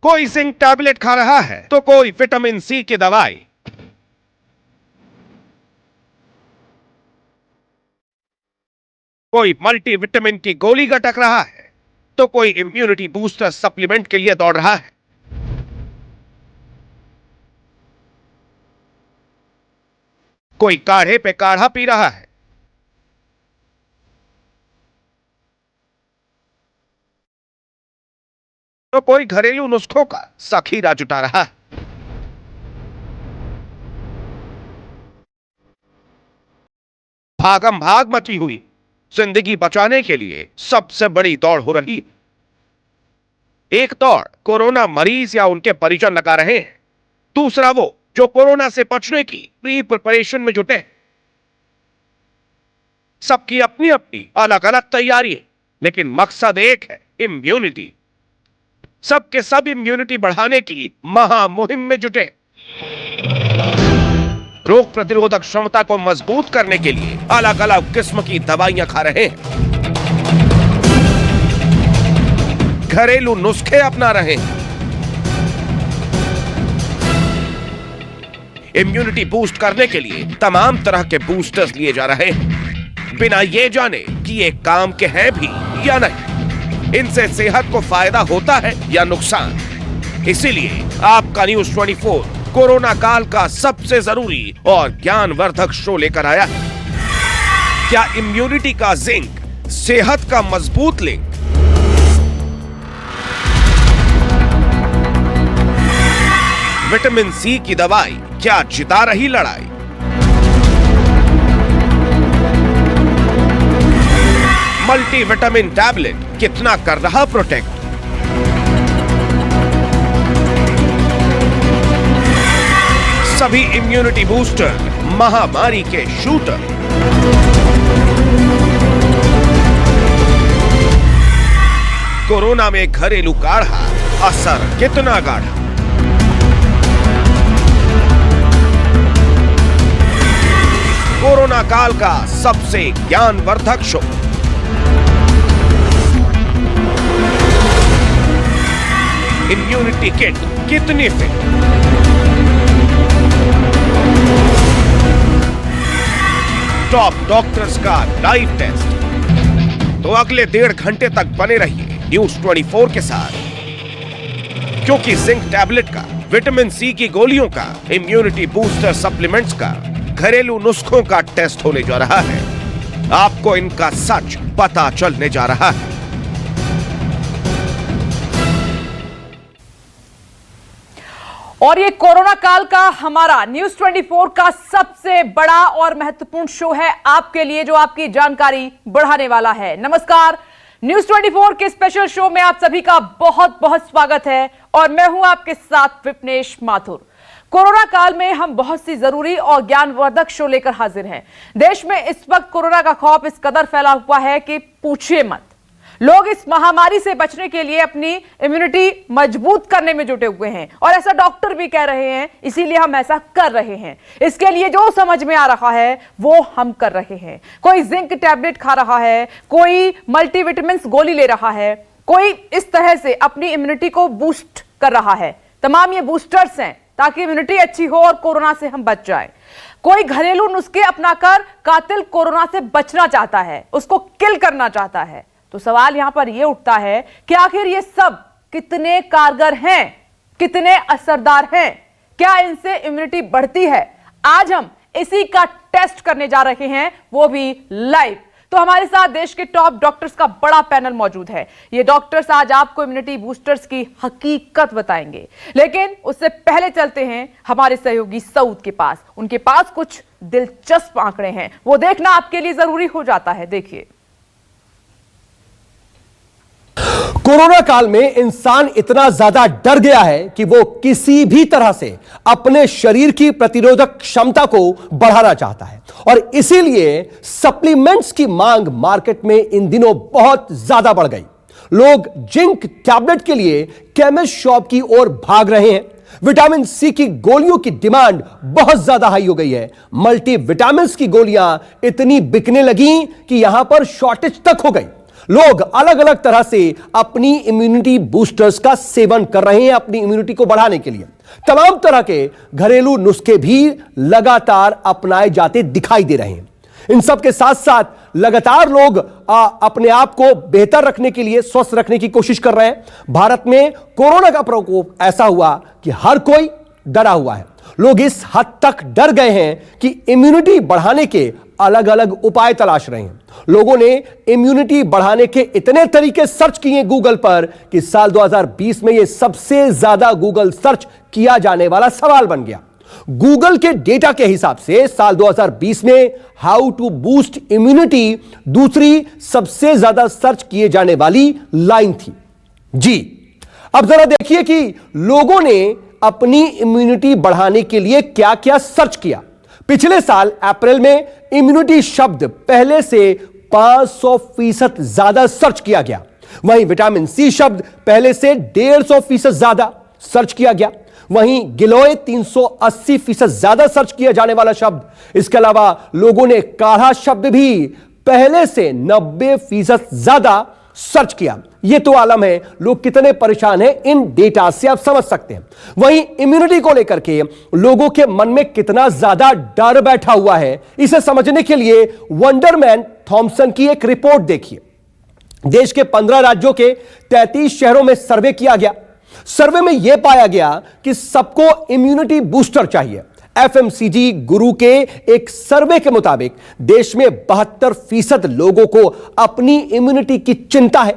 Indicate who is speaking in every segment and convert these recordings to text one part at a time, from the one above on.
Speaker 1: कोई zinc tablet खा रहा है तो कोई विटामिन सी की दवाई, कोई मल्टीविटामिन की गोली गटक रहा है तो कोई इम्यूनिटी बूस्टर सप्लीमेंट के लिए दौड़ रहा है। कोई काढ़े पे काढ़ा पी रहा है तो कोई घरेलू नुस्खों का जखीरा जुटा रहा है। भागम भाग मची हुई जिंदगी बचाने के लिए सबसे बड़ी दौड़ हो रही। एक दौड़ कोरोना मरीज या उनके परिजन लगा रहे हैं, दूसरा वो जो कोरोना से बचने की प्री प्रिपरेशन में जुटे। सबकी अपनी अपनी अलग अलग तैयारी है, लेकिन मकसद एक है, इम्यूनिटी। सबके सब इम्यूनिटी बढ़ाने की महामुहिम में जुटे। रोग प्रतिरोधक क्षमता को मजबूत करने के लिए अलग अलग किस्म की दवाइयां खा रहे हैं, घरेलू नुस्खे अपना रहे हैं, इम्यूनिटी बूस्ट करने के लिए तमाम तरह के बूस्टर्स लिए जा रहे हैं, बिना ये जाने कि ये काम के हैं भी या नहीं, इनसे सेहत को फायदा होता है या नुकसान। इसीलिए आपका न्यूज 24 कोरोना काल का सबसे जरूरी और ज्ञानवर्धक शो लेकर आया है। क्या इम्यूनिटी का जिंक सेहत का मजबूत लिंक? विटामिन सी की दवाई क्या जिता रही लड़ाई? मल्टीविटामिन टैबलेट कितना कर रहा प्रोटेक्ट? सभी इम्यूनिटी बूस्टर महामारी के शूटर। कोरोना में घरेलू काढ़ा असर कितना गाढ़ा? कोरोना काल का सबसे ज्ञानवर्धक शो। इम्यूनिटी किट कितनी फिट? टॉप डॉक्टर्स का लाइव टेस्ट। तो अगले 1.5 घंटे तक बने रहिए न्यूज 24 के साथ, क्योंकि जिंक टैबलेट का, विटामिन सी की गोलियों का, इम्यूनिटी बूस्टर सप्लीमेंट्स का, घरेलू नुस्खों का टेस्ट होने जा रहा है। आपको इनका सच पता चलने जा रहा है।
Speaker 2: और ये कोरोना काल का हमारा न्यूज 24 का सबसे बड़ा और महत्वपूर्ण शो है आपके लिए, जो आपकी जानकारी बढ़ाने वाला है। नमस्कार, न्यूज 24 के स्पेशल शो में आप सभी का बहुत बहुत स्वागत है और मैं हूं आपके साथ विपनेश माथुर। कोरोना काल में हम बहुत सी जरूरी और ज्ञानवर्धक शो लेकर हाजिर हैं। देश में इस वक्त कोरोना का खौफ इस कदर फैला हुआ है कि पूछिए मत। लोग इस महामारी से बचने के लिए अपनी इम्यूनिटी मजबूत करने में जुटे हुए हैं और ऐसा डॉक्टर भी कह रहे हैं, इसीलिए हम ऐसा कर रहे हैं। इसके लिए जो समझ में आ रहा है वो हम कर रहे हैं। कोई जिंक टैबलेट खा रहा है, कोई मल्टीविटामिन गोली ले रहा है, कोई इस तरह से अपनी इम्यूनिटी को बूस्ट कर रहा है। तमाम ये बूस्टर्स हैं ताकि इम्यूनिटी अच्छी हो और कोरोना से हम बच जाएं। कोई घरेलू नुस्खे अपनाकर कातिल कोरोना से बचना चाहता है, उसको किल करना चाहता है। तो सवाल यहां पर यह उठता है कि आखिर ये सब कितने कारगर हैं, कितने असरदार हैं, क्या इनसे इम्यूनिटी बढ़ती है? आज हम इसी का टेस्ट करने जा रहे हैं, वो भी लाइव। तो हमारे साथ देश के टॉप डॉक्टर्स का बड़ा पैनल मौजूद है। ये डॉक्टर्स आज आपको इम्यूनिटी बूस्टर्स की हकीकत बताएंगे, लेकिन उससे पहले चलते हैं हमारे सहयोगी सऊद के पास। उनके पास कुछ दिलचस्प आंकड़े हैं, वो देखना आपके लिए जरूरी हो जाता है। देखिए,
Speaker 3: कोरोना काल में इंसान इतना ज्यादा डर गया है कि वो किसी भी तरह से अपने शरीर की प्रतिरोधक क्षमता को बढ़ाना चाहता है और इसीलिए सप्लीमेंट्स की मांग मार्केट में इन दिनों बहुत ज्यादा बढ़ गई। लोग जिंक टैबलेट के लिए केमिस्ट शॉप की ओर भाग रहे हैं। विटामिन सी की गोलियों की डिमांड बहुत ज्यादा हाई हो गई है। मल्टी विटामिन की गोलियां इतनी बिकने लगी कि यहां पर शॉर्टेज तक हो गई। लोग अलग अलग तरह से अपनी इम्यूनिटी बूस्टर्स का सेवन कर रहे हैं अपनी इम्यूनिटी को बढ़ाने के लिए। तमाम तरह के घरेलू नुस्खे भी लगातार अपनाए जाते दिखाई दे रहे हैं। इन सब के साथ साथ लगातार लोग अपने आप को बेहतर रखने के लिए, स्वस्थ रखने की कोशिश कर रहे हैं। भारत में कोरोना का प्रकोप ऐसा हुआ कि हर कोई डरा हुआ है। लोग इस हद तक डर गए हैं कि इम्यूनिटी बढ़ाने के अलग अलग उपाय तलाश रहे हैं। लोगों ने इम्यूनिटी बढ़ाने के इतने तरीके सर्च किए गूगल पर कि साल 2020 में यह सबसे ज्यादा गूगल सर्च किया जाने वाला सवाल बन गया। गूगल के डेटा के हिसाब से साल 2020 में हाउ टू बूस्ट इम्यूनिटी दूसरी सबसे ज्यादा सर्च किए जाने वाली लाइन थी। जी, अब जरा देखिए कि लोगों ने अपनी इम्यूनिटी बढ़ाने के लिए क्या क्या सर्च किया। पिछले साल अप्रैल में इम्यूनिटी शब्द पहले से 500% ज्यादा सर्च किया गया। वहीं विटामिन सी शब्द पहले से 150% ज्यादा सर्च किया गया। वहीं गिलोय 380% ज्यादा सर्च किया जाने वाला शब्द। इसके अलावा लोगों ने काढ़ा शब्द भी पहले से 90% ज्यादा सर्च किया। यह तो आलम है, लोग कितने परेशान हैं इन डेटा से आप समझ सकते हैं। वहीं इम्यूनिटी को लेकर के लोगों के मन में कितना ज्यादा डर बैठा हुआ है, इसे समझने के लिए वंडरमैन थॉमसन की एक रिपोर्ट देखिए। देश के 15 राज्यों के 33 शहरों में सर्वे किया गया। सर्वे में यह पाया गया कि सबको इम्यूनिटी बूस्टर चाहिए। एफएमसीजी गुरु के एक सर्वे के मुताबिक देश में 72% लोगों को अपनी इम्यूनिटी की चिंता है।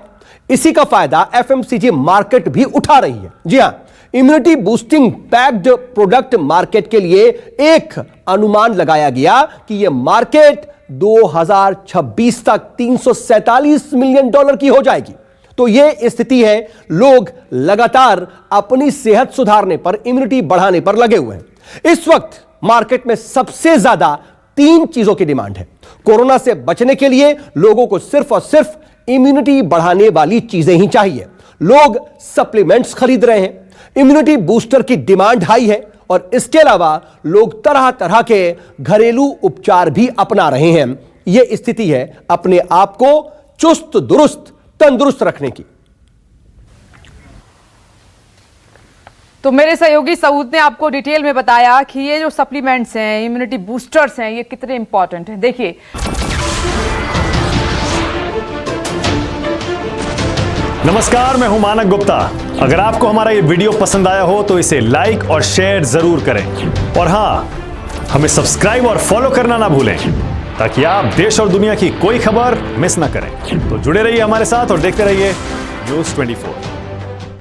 Speaker 3: इसी का फायदा एफएमसीजी मार्केट भी उठा रही है। जी हां, immunity boosting packed product market के लिए एक अनुमान लगाया गया कि यह मार्केट 2026 तक $347 मिलियन की हो जाएगी। तो यह स्थिति है, लोग लगातार अपनी सेहत सुधारने पर, इम्यूनिटी बढ़ाने पर लगे हुए हैं। इस वक्त मार्केट में सबसे ज्यादा 3 चीजों की डिमांड है। कोरोना से बचने के लिए लोगों को सिर्फ और सिर्फ इम्यूनिटी बढ़ाने वाली चीजें ही चाहिए। लोग सप्लीमेंट्स खरीद रहे हैं, इम्यूनिटी बूस्टर की डिमांड हाई है और इसके अलावा लोग तरह तरह के घरेलू उपचार भी अपना रहे हैं। यह स्थिति है अपने आप को चुस्त दुरुस्त तंदुरुस्त रखने की।
Speaker 2: तो मेरे सहयोगी सऊद ने आपको डिटेल में बताया कि ये जो सप्लीमेंट्स हैं, इम्यूनिटी बूस्टर्स हैं, ये कितने इंपॉर्टेंट हैं। देखिए,
Speaker 4: नमस्कार, मैं हूं मानक गुप्ता। अगर आपको हमारा ये वीडियो पसंद आया हो तो इसे लाइक और शेयर जरूर करें और हां, हमें सब्सक्राइब और फॉलो करना ना भूलें ताकि आप देश और दुनिया की कोई खबर मिस ना करें। तो जुड़े रहिए हमारे साथ और देखते रहिए न्यूज़ 24।